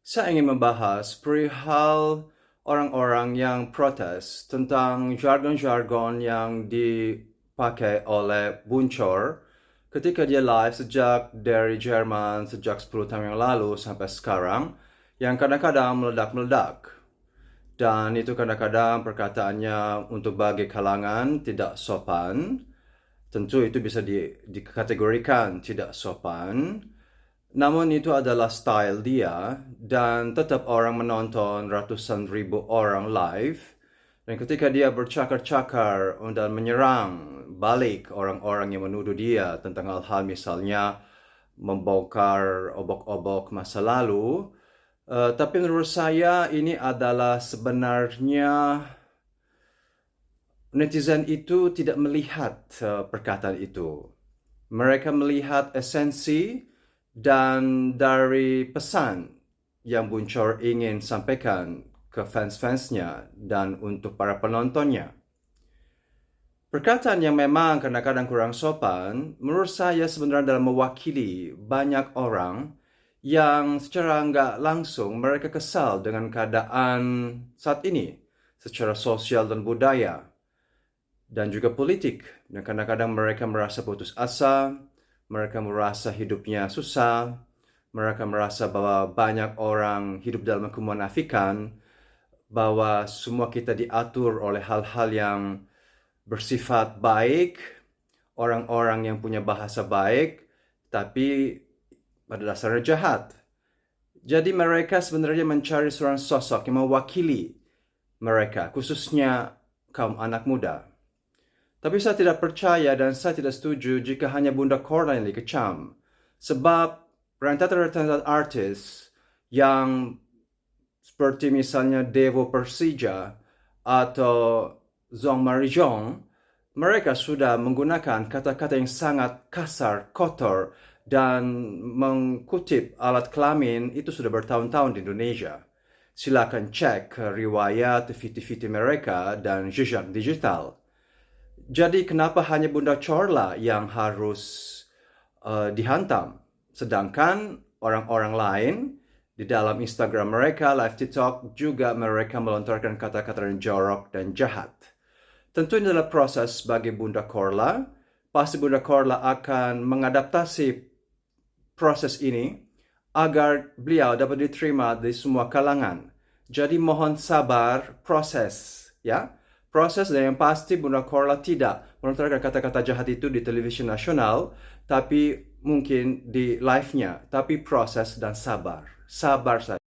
Saya ingin membahas perihal orang-orang yang protes tentang jargon-jargon yang dipakai oleh Buncor ketika dia live sejak dari Jerman sejak 10 tahun yang lalu sampai sekarang, yang kadang-kadang meledak-meledak. Dan itu kadang-kadang perkataannya untuk bagi kalangan tidak sopan. Tentu itu bisa dikategorikan tidak sopan. Namun itu adalah style dia, dan tetap orang menonton ratusan ribu orang live. Dan ketika dia bercakar-cakar dan menyerang balik orang-orang yang menuduh dia tentang hal-hal misalnya membongkar obok-obok masa lalu, tapi menurut saya ini adalah sebenarnya netizen itu tidak melihat perkataan itu. Mereka melihat esensi dan dari pesan yang Buncor ingin sampaikan ke fans-fansnya dan untuk para penontonnya. Perkataan yang memang kadang-kadang kurang sopan, menurut saya sebenarnya dalam mewakili banyak orang yang secara nggak langsung mereka kesal dengan keadaan saat ini, secara sosial dan budaya, dan juga politik. Dan kadang-kadang mereka merasa putus asa, mereka merasa hidupnya susah, mereka merasa bahwa banyak orang hidup dalam kemunafikan, bahwa semua kita diatur oleh hal-hal yang bersifat baik, orang-orang yang punya bahasa baik, tapi pada dasarnya jahat. Jadi mereka sebenarnya mencari seorang sosok yang mewakili mereka, khususnya kaum anak muda. Tapi saya tidak percaya dan saya tidak setuju jika hanya Bunda Korla yang dikecam. Sebab rentetan-rentetan artis yang seperti misalnya Devo Persija atau Zhong Marijong, mereka sudah menggunakan kata-kata yang sangat kasar, kotor, dan mengutip alat kelamin itu sudah bertahun-tahun di Indonesia. Silakan cek riwayat TV-TV mereka dan jejak digital. Jadi kenapa hanya Bunda Corla yang harus dihantam? Sedangkan orang-orang lain di dalam Instagram mereka, live TikTok, juga mereka melontarkan kata-kata yang jorok dan jahat. Tentu ini adalah proses bagi Bunda Corla. Pasti Bunda Corla akan mengadaptasi proses ini agar beliau dapat diterima di semua kalangan. Jadi mohon sabar proses, ya. Proses, dan yang pasti Bunda Korla tidak melontarkan kata-kata jahat itu di televisi nasional, tapi mungkin di live-nya. Tapi proses dan sabar. Sabar saja.